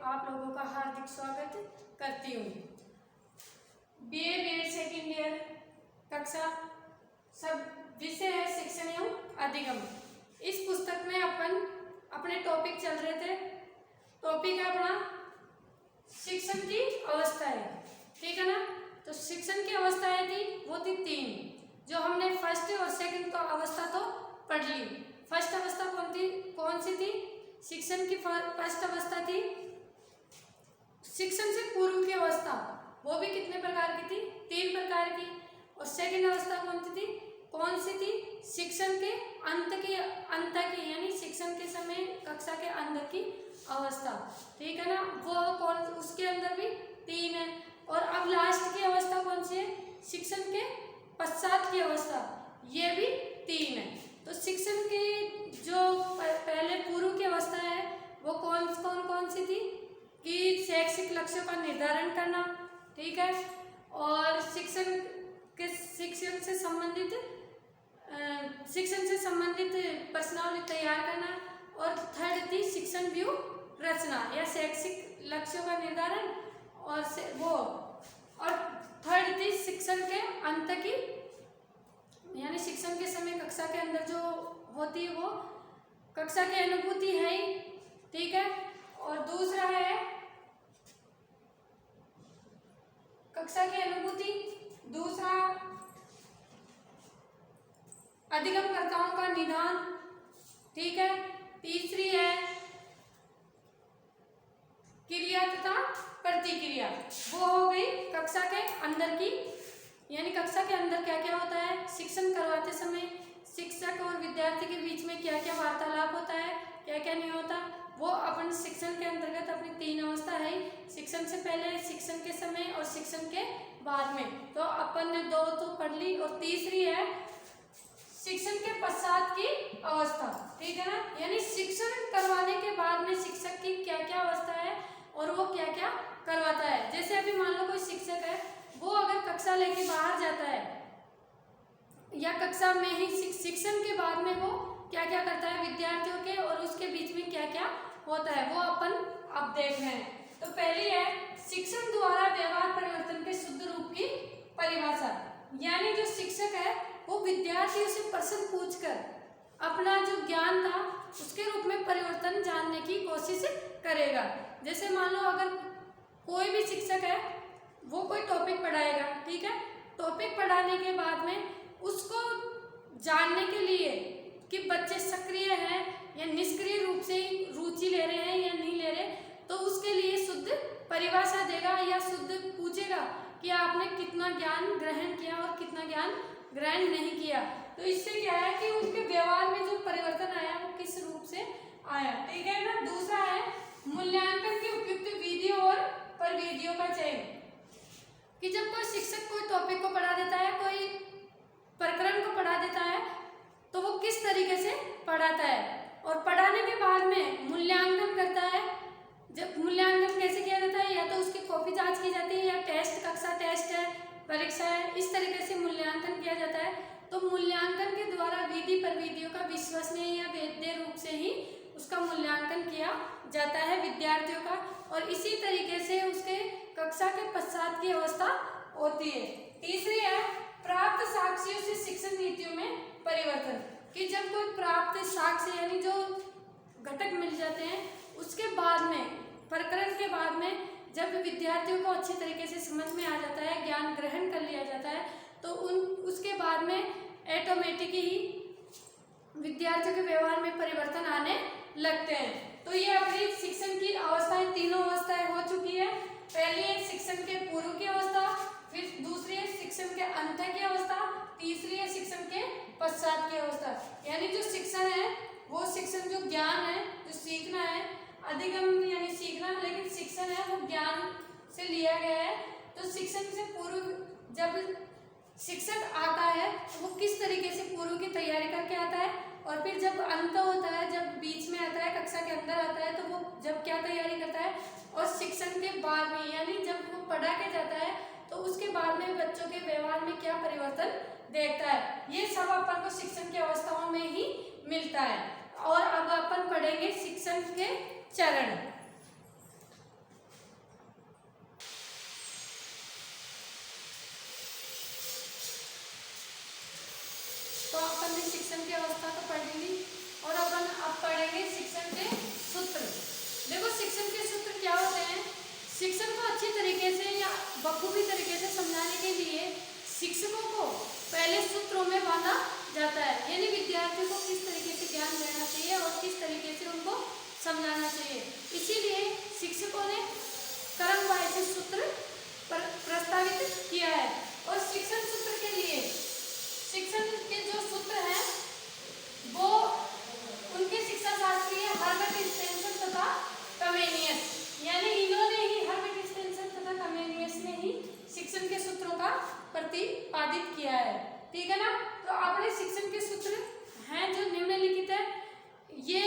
आप लोगों का हार्दिक स्वागत करती हूँ। बीए बीएड सेकेंड ईयर कक्षा सब विषय है शिक्षण एवं अधिगम। इस पुस्तक में अपन अपने टॉपिक चल रहे थे। टॉपिक है अपना शिक्षण की अवस्थाएं, ठीक है ना। तो शिक्षण की अवस्थाएं थी वो थी 3, जो हमने फर्स्ट और सेकंड तो अवस्था तो पढ़ ली। फर्स्ट अवस्था कौन सी थी? शिक्षण की फर्स्ट अवस्था थी शिक्षण से पूर्व की अवस्था, वो भी कितने प्रकार की थी? 3 प्रकार की। और सेकंड अवस्था कौन सी थी? शिक्षण के अंत की यानी शिक्षण के समय कक्षा के अंदर की अवस्था, ठीक है ना। वो उसके अंदर भी 3 है। और अब लास्ट की अवस्था कौन सी है? शिक्षण के पश्चात की अवस्था, ये भी 3 है। तो शिक्षण की जो पहले पूर्व की अवस्था है वो कौन सी थी कि शैक्षिक लक्ष्यों का निर्धारण करना, ठीक है। और शिक्षण से संबंधित प्रश्नावली तैयार करना। और थर्ड थी शिक्षण व्यूह रचना या शैक्षिक लक्ष्यों का निर्धारण। और थर्ड थी शिक्षण के अंत की यानी शिक्षण के समय कक्षा के अंदर जो होती है वो कक्षा की अनुभूति है ही, ठीक है। और दूसरा है कक्षा की अनुभूति, दूसरा अधिगमकर्ताओं का निदान, ठीक है। तीसरी है क्रिया तथा प्रतिक्रिया, वो हो गई कक्षा के अंदर की यानी कक्षा के अंदर क्या क्या होता है। शिक्षण करवाते समय शिक्षक और विद्यार्थी के बीच में क्या क्या वार्तालाप होता है, क्या क्या नहीं होता, वो अपन शिक्षण के अंतर्गत अपनी 3 अवस्था है। शिक्षण से पहले, शिक्षण के समय और शिक्षण के बाद में। तो अपन ने 2 तो पढ़ ली। और तीसरी है शिक्षण के पश्चात की अवस्था, ठीक है ना। यानी शिक्षण करवाने के बाद में शिक्षक की क्या क्या अवस्था है और वो क्या क्या करवाता है। जैसे अभी मान लो कोई शिक्षक है, वो अगर कक्षा लेके बाहर जाता है या कक्षा में ही शिक्षण के बाद में वो क्या क्या करता है विद्यार्थियों के और उसके बीच में क्या क्या होता है, वो अपन अब देख रहे हैं। तो पहली है शिक्षण द्वारा व्यवहार परिवर्तन के शुद्ध रूप की परिभाषा। यानी जो शिक्षक है वो विद्यार्थियों से प्रश्न पूछकर अपना जो ज्ञान था उसके रूप में परिवर्तन जानने की कोशिश करेगा। जैसे मान लो अगर कोई भी शिक्षक है वो कोई टॉपिक पढ़ाएगा, ठीक है। टॉपिक पढ़ाने के बाद में उसको जानने के लिए कि बच्चे सक्रिय हैं या निष्क्रिय रूप से रुचि ले रहे हैं या नहीं ले रहे, तो उसके लिए शुद्ध परिभाषा देगा या शुद्ध पूछेगा कि आपने कितना ज्ञान ग्रहण किया और कितना ज्ञान ग्रहण नहीं किया। तो इससे क्या है कि उनके व्यवहार में जो परिवर्तन आया वो किस रूप से आया, ठीक है ना। दूसरा है मूल्यांकन की उपयुक्त विधियों और प्रविधियों का चयन, कि जब कोई शिक्षक कोई टॉपिक को पढ़ा देता है, कोई प्रकरण को पढ़ा देता है, तो वो किस तरीके से पढ़ाता है और पढ़ाने के बाद में मूल्यांकन करता है। जब मूल्यांकन कैसे किया जाता है, या तो उसकी कॉपी जांच की जाती है या टेस्ट, कक्षा टेस्ट है, परीक्षा है, इस तरीके से मूल्यांकन किया जाता है। तो मूल्यांकन के द्वारा विधि प्रविधियों का विश्वसनीय या वैध रूप से ही उसका मूल्यांकन किया जाता है विद्यार्थियों का। और इसी तरीके से उसके कक्षा के पश्चात की अवस्था होती है। तीसरी है प्राप्त साक्ष्यों से शिक्षण नीतियों में परिवर्तन, कि जब कोई प्राप्त साक्ष्य यानी जो घटक मिल जाते हैं उसके बाद में, प्रकरण के बाद में जब विद्यार्थियों को अच्छे तरीके से समझ में आ जाता है, ज्ञान ग्रहण कर लिया जाता है, तो उसके बाद में ऑटोमेटिक ही विद्यार्थियों के व्यवहार में परिवर्तन आने लगते हैं। तो ये अपनी शिक्षण की अवस्थाएं 3 अवस्थाएं हो चुकी है। पहली है शिक्षण के पूर्व की अवस्था, फिर दूसरी है शिक्षण के अंत की अवस्था, तीसरी है शिक्षण के पश्चात की अवस्था। यानी जो शिक्षण है वो शिक्षण जो ज्ञान है, जो सीखना है, अधिगम यानी सीखना, लेकिन शिक्षण है वो ज्ञान से लिया गया है। तो शिक्षण से पूर्व जब शिक्षक आता है तो वो किस तरीके से पूर्व की तैयारी करके आता है, और फिर जब अंत होता है, जब बीच में आता है, कक्षा के अंदर आता है, तो वो जब क्या तैयारी करता है, और शिक्षण के बाद में यानी जब वो पढ़ा के जाता है तो उसके बाद में बच्चों के व्यवहार में क्या परिवर्तन देखता है, ये सब अपन को शिक्षण की अवस्थाओं में ही मिलता है। और अब अपन पढ़ेंगे शिक्षण के चरण। जाएंगे शिक्षण के सूत्र। देखो शिक्षण के सूत्र क्या होते हैं। शिक्षण को अच्छी तरीके से या बखूबी तरीके से समझाने के लिए शिक्षकों को पहले सूत्रों में बांधा जाता है, यानी विद्यार्थियों को किस तरीके से ज्ञान देना चाहिए और किस तरीके से उनको समझाना चाहिए। इसीलिए शिक्षकों ने क्रमवार से सूत्र प्रस्तावित किया है। और शिक्षण सूत्र के लिए शिक्षण के जो सूत्र हैं वो उनके शिक्षा शास्त्री हर्बर्ट स्पेंसर तथा कमेनियस, यानी इन्होंने ही हर्बर्ट स्पेंसर तथा कमेनियस ने ही शिक्षण के सूत्रों का प्रतिपादित किया है। ठीक है ना। तो अपने शिक्षण के सूत्र हैं जो निम्नलिखित है, ये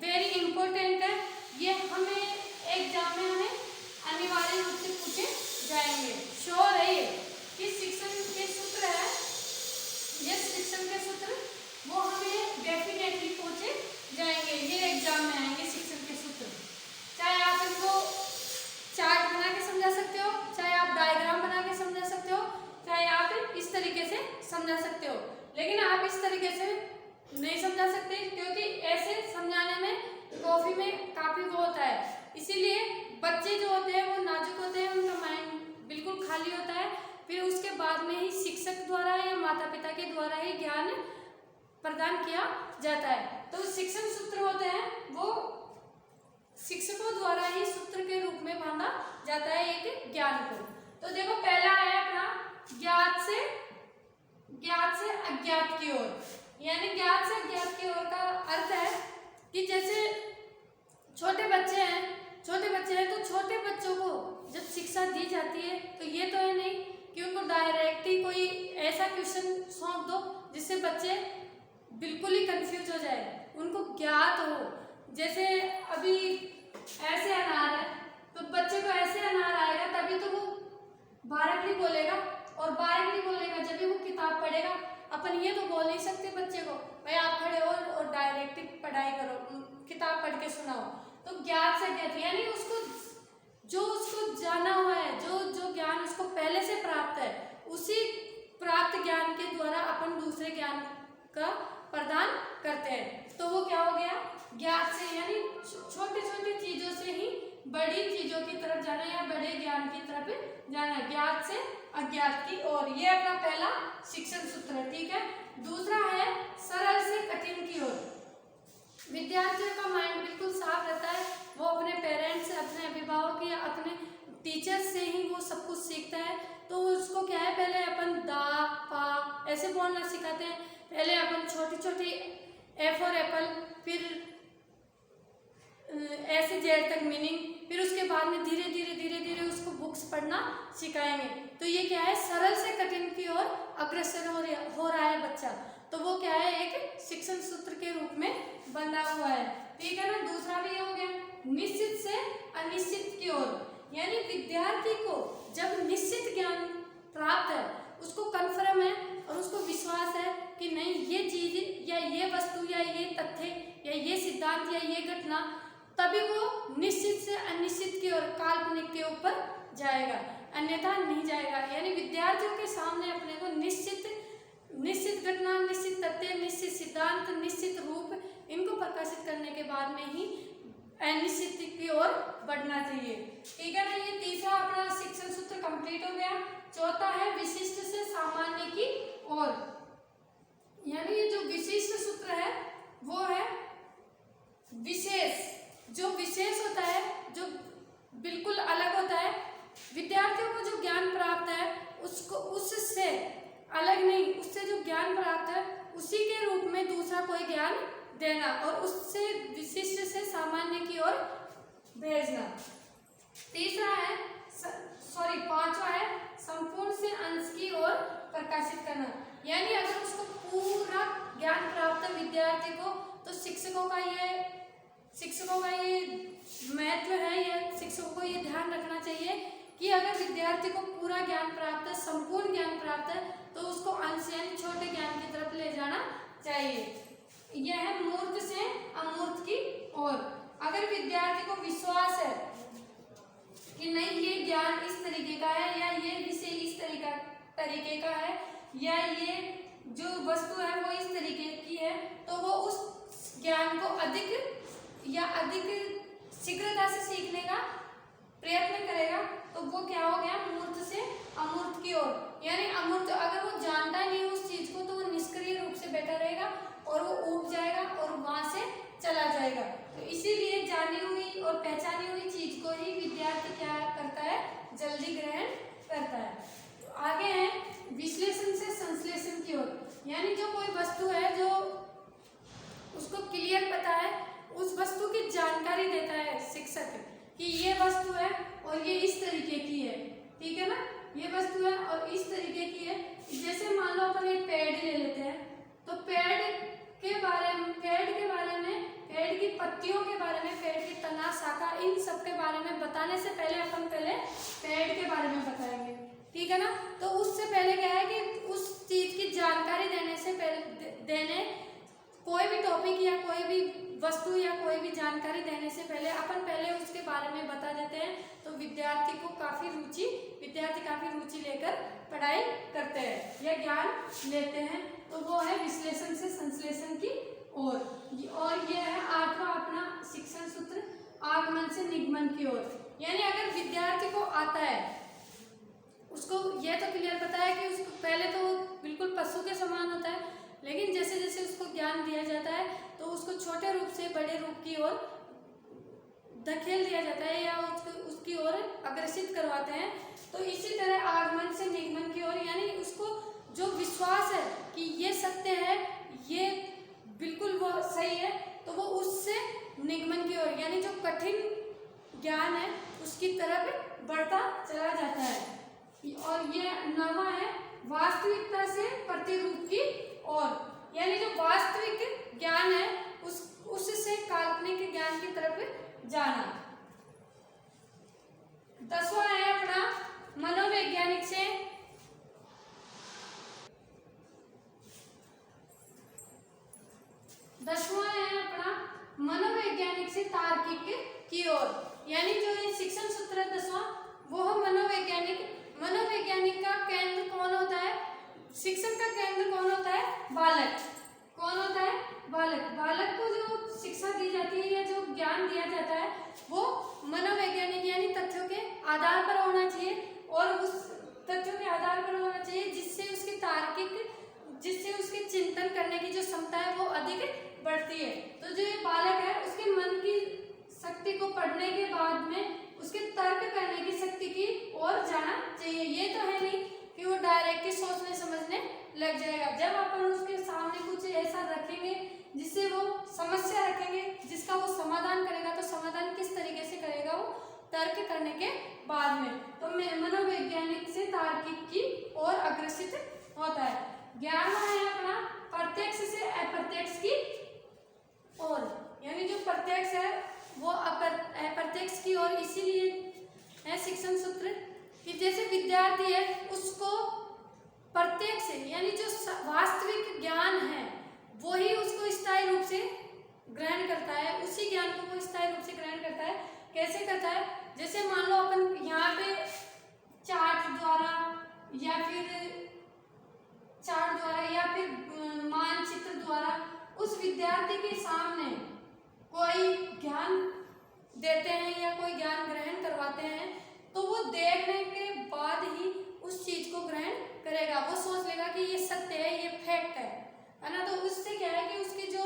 वेरी इंपॉर्टेंट है, ये हमें एग्जाम में हमें अनिवार्य रूप से पूछे जाएंगे। श्योर है ये कि शिक्षण के सूत्र है, ये शिक्षण के सूत्र वो हमें डेफिनेटली पूछे जाएंगे, ये एग्जाम में आएंगे शिक्षण के सूत्र। चाहे आप इनको चार्ट बना के समझा सकते हो, चाहे आप डायग्राम बना के समझा सकते हो, चाहे आप इस तरीके से समझा सकते हो, लेकिन आप इस तरीके से नहीं समझा सकते क्योंकि ऐसे समझाने में कॉपी में काफी वो होता है। इसीलिए बच्चे जो होते हैं वो नाजुक होते हैं, उनका माइंड बिल्कुल खाली होता है, फिर उसके बाद में ही शिक्षक द्वारा या माता पिता के द्वारा ही ज्ञान प्रदान किया जाता है। तो शिक्षण सूत्र होते हैं वो शिक्षकों द्वारा ही सूत्र के रूप में बांधा जाता है एक ज्ञान को। तो देखो पहला है अपना ज्ञात से अज्ञात की ओर, यानी ज्ञात से अज्ञात की ओर का अर्थ है कि जैसे छोटे बच्चे हैं तो छोटे बच्चों को जब शिक्षा दी जाती है तो ये तो है नहीं कि उनको डायरेक्ट ही कोई ऐसा क्वेश्चन सौंप दो जिससे बच्चे बिल्कुल ही कंफ्यूज हो जाए, उनको ज्ञात हो। जैसे अभी ऐसे अनार है तो बच्चे को ऐसे अनार आएगा तभी तो वो बारकली बोलेगा, और बारकली बोलेगा जब भी वो किताब पढ़ेगा। अपन ये तो बोल नहीं सकते बच्चे को भाई आप खड़े हो और डायरेक्ट पढ़ाई करो, किताब पढ़ के सुनाओ। तो ज्ञात से ज्ञात यानी उसको जाना हुआ है, जो ज्ञान उसको पहले से प्राप्त है, उसी प्राप्त ज्ञान के द्वारा अपन दूसरे ज्ञान का प्रदान करते हैं। तो वो क्या हो गया ज्ञात से, यानी छोटे छोटे चीजों से ही बड़ी चीजों की तरफ जाना या बड़े ज्ञान की तरफ जाना, ज्ञात से अज्ञात की ओर। ये अपना पहला शिक्षण सूत्र है। ठीक है। दूसरा है सरल से कठिन की ओर। विद्यार्थियों का माइंड बिल्कुल साफ रहता है, वो अपने पेरेंट्स से, अपने अभिभावक या अपने टीचर्स से ही वो सब कुछ सीखता है। तो उसको क्या है पहले अपन दा पा ऐसे बोलना सिखाते हैं, पहले अपन छोटी छोटी ए फॉर एप्पल, फिर ऐसे जेड तक मीनिंग, फिर उसके बाद में धीरे धीरे उसको बुक्स पढ़ना सिखाएंगे। तो ये क्या है सरल से कठिन की ओर अग्रसर हो रहा है बच्चा। तो वो क्या है एक शिक्षण सूत्र के रूप में बना हुआ है। ठीक है ना। दूसरा भी ये हो गया निश्चित से अनिश्चित की ओर, यानी विद्यार्थी को जब निश्चित ज्ञान प्राप्त है, उसको कन्फर्म है और उसको विश्वास है कि नहीं ये चीज या ये वस्तु या ये तथ्य या ये सिद्धांत या ये घटना, तभी वो निश्चित से अनिश्चित की ओर काल्पनिक के ऊपर जाएगा, अन्यथा नहीं जाएगा। यानी विद्यार्थियों के सामने अपने को निश्चित घटना, निश्चित तथ्य, निश्चित सिद्धांत, निश्चित रूप इनको प्रकाशित करने के बाद में ही अनिश्चित की ओर बढ़ना चाहिए। ठीक है ना। ये तीसरा अपना शिक्षण सूत्र कंप्लीट हो गया। चौथा है विशिष्ट से सामान्य की ओर, यानी ये जो विशिष्ट सूत्र है वो है विशेष, जो विशेष होता है, जो बिल्कुल अलग होता है। विद्यार्थियों को जो ज्ञान प्राप्त है उसको उससे अलग नहीं, उससे जो ज्ञान प्राप्त है उसी के रूप में दूसरा कोई ज्ञान देना और उससे विशिष्ट से सामान्य की ओर भेजना। तीसरा है पांचवा है संपूर्ण से अंश की ओर प्रकाशित करना, यानी अगर उसको पूरा ज्ञान प्राप्त है विद्यार्थी को, तो शिक्षकों का ये महत्व है, या शिक्षकों को ये ध्यान रखना चाहिए कि अगर विद्यार्थी को पूरा ज्ञान प्राप्त है, संपूर्ण ज्ञान प्राप्त है, तो उसको अंश यानी छोटे ज्ञान की तरफ ले जाना चाहिए। यह है मूर्त से अमूर्त की ओर। अगर विद्यार्थी को विश्वास है कि नहीं ये ज्ञान इस तरीके का है या ये विषय इस तरीके का है या ये जो वस्तु है वो इस तरीके की है, तो वो उस ज्ञान को अधिक या अधिक शीघ्रता से सीखने का प्रयत्न करेगा तो वो क्या हो गया, मूर्त से अमूर्त की ओर। यानी अमूर्त, अगर वो जानता नहीं उस चीज को तो वो निष्क्रिय रूप से बैठा रहेगा और वो ऊब जाएगा और वहां से चला जाएगा। तो इसीलिए जानी हुई और पहचानी हुई चीज को ही विद्यार्थी क्या करता है, जल्दी ग्रहण करता है। तो आगे है विश्लेषण से संश्लेषण की ओर। यानी जो कोई वस्तु है जो उसको क्लियर पता है, उस वस्तु की जानकारी देता है शिक्षक कि ये वस्तु है और ये इस तरीके की है, ठीक है ना, ये वस्तु है और इस तरीके की है। जैसे मान लो अपन एक पेड़ ले लेते हैं, तो पेड़ के बारे में, पेड़ की पत्तियों के बारे में, पेड़ की तना, शाखा, इन सब के बारे में बताने से पहले अपन पहले पेड़ के बारे में बताएंगे, ठीक है ना। तो उससे पहले क्या है कि उस चीज की जानकारी देने से पहले कोई भी टॉपिक या कोई भी वस्तु या कोई भी जानकारी देने से पहले अपन पहले उसके बारे में बता देते हैं, तो विद्यार्थी काफी रुचि लेकर पढ़ाई करते हैं या ज्ञान लेते हैं। तो वो है विश्लेषण से संश्लेषण की ओर। और ये है आठवां अपना शिक्षण सूत्र, आगमन से निगमन की ओर। यानी अगर विद्यार्थी को आता है, उसको यह तो क्लियर पता है कि उसको पहले तो बिल्कुल पशु के समान होता है, लेकिन जैसे जैसे उसको ज्ञान दिया जाता है तो उसको छोटे रूप से बड़े रूप की ओर धकेल दिया जाता है या उसकी ओर अग्रसित करवाते हैं। तो इसी तरह आगमन से निगमन की ओर, यानी उसको जो विश्वास है कि ये सत्य है, ये बिल्कुल वो सही है, तो वो उससे निगमन की ओर, यानी जो कठिन ज्ञान है उसकी तरफ बढ़ता चला जाता है। और ये नवा है वास्तविकता से प्रतिरूप की ओर, यानी जो वास्तविक ज्ञान है उससे काल्पनिक ज्ञान की तरफ जाना। 10वां है अपना मनोवैज्ञानिक से तार्किक की ओर। यानी जो ये शिक्षण सूत्र है 10वां, वो है मनोवैज्ञानिक का केंद्र कौन होता है, शिक्षण का केंद्र कौन होता है, बालक। कौन होता है, बालक। बालक को जो शिक्षा दी जाती है या जो ज्ञान दिया जाता है वो मनोवैज्ञानिक यानी तथ्यों के आधार पर होना चाहिए, और उस तथ्यों के आधार पर होना चाहिए जिससे उसके चिंतन करने की जो क्षमता है वो अधिक बढ़ती है। तो जो ये बालक है उसके मन की शक्ति को पढ़ने के बाद में उसके तर्क करने की शक्ति की ओर जाना चाहिए। ये तो है नहीं कि वो डायरेक्ट ही सोचने समझने लग जाएगा। जब अपन उसके सामने कुछ ऐसा रखेंगे जिससे वो समस्या रखेंगे जिसका वो समाधान करेगा, तो समाधान किस तरीके से करेगा, वो तर्क करने के बाद में। तो मनोवैज्ञानिक से तार्किक की ओर अग्रसित होता है। 11वां है अपना प्रत्यक्ष से अप्रत्यक्ष की ओर। यानी जो प्रत्यक्ष है वो अप्रत्यक्ष की ओर इसीलिए है शिक्षण सूत्र कि जैसे विद्यार्थी है उसको प्रत्यक्ष यानी जो वास्तविक ज्ञान है वो ही उसको स्थायी रूप से ग्रहण करता है, उसी ज्ञान को वो स्थायी रूप से ग्रहण करता है। कैसे करता है, जैसे मान लो अपन यहाँ पे चार्ट द्वारा या फिर मानचित्र द्वारा उस विद्यार्थी के सामने कोई ज्ञान देते हैं या कोई ज्ञान ग्रहण करवाते हैं, तो वो देखने के बाद ही उस चीज को ग्रहण करेगा। वो सोच लेगा कि ये सत्य है, ये फैक्ट है ना। तो उससे क्या है कि उसकी जो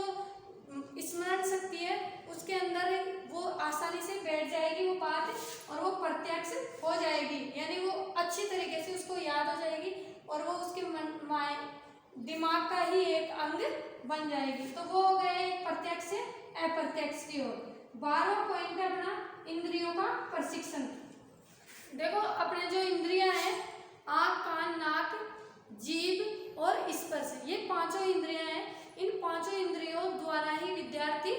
स्मरण शक्ति है उसके अंदर वो आसानी से बैठ जाएगी वो बात, और वो प्रत्यक्ष हो जाएगी, यानी वो अच्छी तरीके से उसको याद हो जाएगी और वो उसके दिमाग का ही एक अंग बन जाएगी। तो वो हो गया एक प्रत्यक्ष से अप्रत्यक्ष की ओर। 12वां पॉइंट है अपना इंद्रियों का प्रशिक्षण। देखो अपने जो इंद्रियां हैं, आँख, कान, नाक, जीभ और स्पर्श, ये पांचों इंद्रियां हैं। इन पांचों इंद्रियों द्वारा ही विद्यार्थी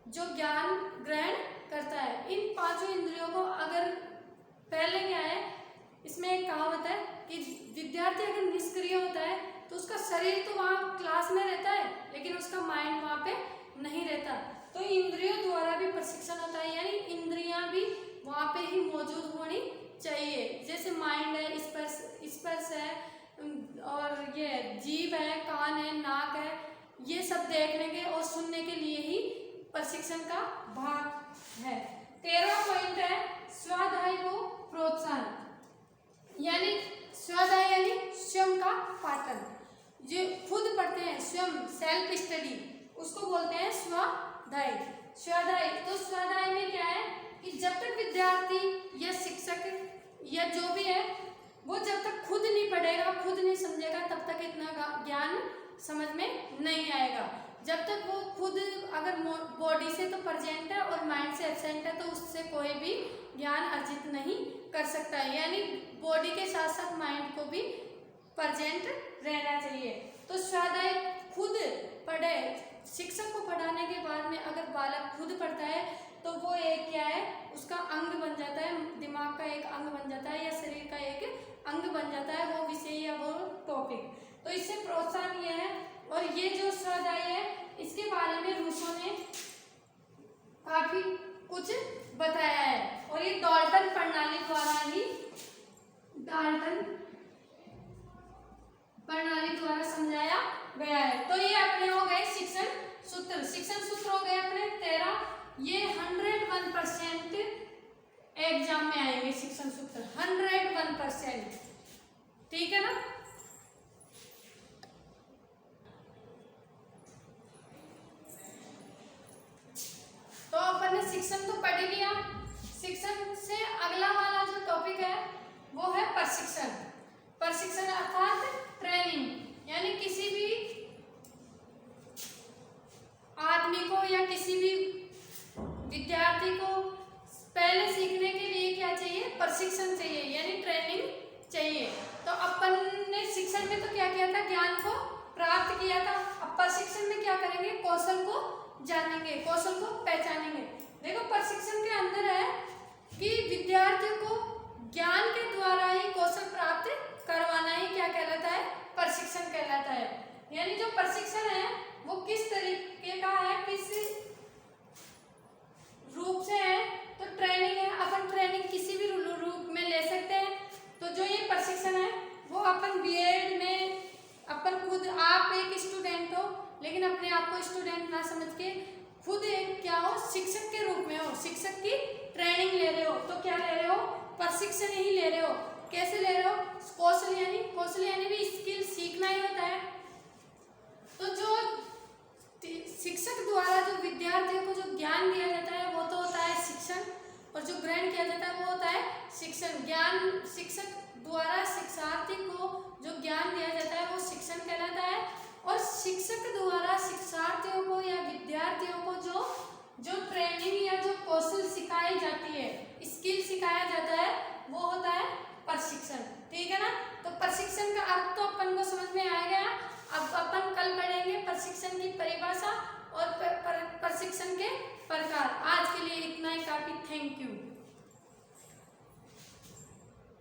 जो ज्ञान ग्रहण करता है। इन पांचों इंद्रियों को अगर पहले क्या है, इसमें एक कहावत है कि विद्यार्थी अगर निष्क्रिय होता है तो उसका शरीर तो वहाँ क्लास में रहता है लेकिन उसका माइंड वहाँ पे नहीं रहता। तो इंद्रियों द्वारा भी प्रशिक्षण होता है, यानी इंद्रियां भी वहाँ पे ही मौजूद होनी चाहिए। जैसे माइंड है, स्पर्श है, और ये जीभ है, कान है, नाक है, ये सब देखने के और सुनने के लिए ही प्रशिक्षण का भाग है। 13वां पॉइंट है स्वाध्याय को प्रोत्साहन, यानी स्वाध्याय यानी स्वयं का पाठन, जो खुद पढ़ते हैं, स्वयं सेल्फ स्टडी, उसको बोलते हैं स्वाध्याय। स्वाध्याय, तो स्वाध्याय में क्या है कि जब तक विद्यार्थी या शिक्षक या जो भी है वो जब तक खुद नहीं पढ़ेगा, खुद नहीं समझेगा, तब तक इतना ज्ञान समझ में नहीं आएगा। जब तक वो खुद अगर बॉडी से तो प्रेजेंट है और माइंड से एब्सेंट है, तो उससे कोई भी ज्ञान अर्जित नहीं कर सकता है। यानी बॉडी के साथ साथ माइंड को भी प्रेजेंट रहना चाहिए। तो स्वाध्याय खुद पढ़े, शिक्षक को पढ़ाने के बाद में अगर बालक खुद पढ़ता है तो वो एक क्या है, उसका अंग बन जाता है, दिमाग का एक अंग बन जाता है या शरीर का एक अंग बन जाता है वो विषय या वो टॉपिक। तो इससे प्रोत्साहन ये है। और ये जो स्वाध्याय है इसके बारे में रूसो ने काफी कुछ बताया है, और ये डाल्टन प्रणाली द्वारा समझाया गया है। तो ये अपने हो गए शिक्षण सूत्र। शिक्षण सूत्र हो गए अपने 13। ये 101% एग्जाम में आएंगे शिक्षण सूत्र, 101%, ठीक है ना। तो अपन ने शिक्षण तो पढ़ ही लिया। शिक्षण से अगला वाला जो टॉपिक है वो है प्रशिक्षण। प्रशिक्षण अर्थात ट्रेनिंग, यानी किसी भी आदमी को या किसी भी विद्यार्थी को पहले सीखने के लिए क्या चाहिए, प्रशिक्षण चाहिए, यानी ट्रेनिंग चाहिए। तो अपन ने शिक्षण में तो क्या किया था, ज्ञान को प्राप्त किया था। अब प्रशिक्षण में क्या करेंगे, कौशल को जानेंगे, कौशल को पहचानेंगे। देखो प्रशिक्षण के अंदर है कि विद्यार्थियों को ज्ञान के द्वारा ही कौशल प्राप्त करवाना ही क्या कहलाता है, प्रशिक्षण कहलाता है। यानी जो प्रशिक्षण है वो किस तरीके का है, किस रूप से है, तो ट्रेनिंग है। अपन ट्रेनिंग किसी भी रूप में ले सकते हैं। तो जो ये प्रशिक्षण है वो अपन बीएड में अपन खुद, आप एक स्टूडेंट हो लेकिन अपने आप को स्टूडेंट ना समझ के खुद एक क्या हो, शिक्षक के रूप में हो, शिक्षक की ट्रेनिंग ले रहे हो। तो क्या ले रहे हो, प्रशिक्षण ही ले रहे हो। कैसे ले रहे हो, कौशल यानी भी स्किल सीखना ही होता है। तो जो शिक्षक द्वारा जो विद्यार्थियों को जो ज्ञान दिया जाता है वो तो होता है शिक्षण, और जो ग्रहण किया जाता है वो होता है शिक्षण। ज्ञान शिक्षक द्वारा शिक्षार्थी को जो ज्ञान दिया जाता है वो शिक्षण कहलाता है, और शिक्षक द्वारा शिक्षार्थियों को या विद्यार्थियों को जो ट्रेनिंग या जो कौशल सिखाई जाती है, स्किल सिखाया जाता है, वो होता है प्रशिक्षण, ठीक है ना। तो प्रशिक्षण का अर्थ तो अपन को समझ में आ गया। अब अपन कल पढ़ेंगे प्रशिक्षण की परिभाषा और प्रशिक्षण के प्रकार। आज के लिए इतना ही काफी। Thank you.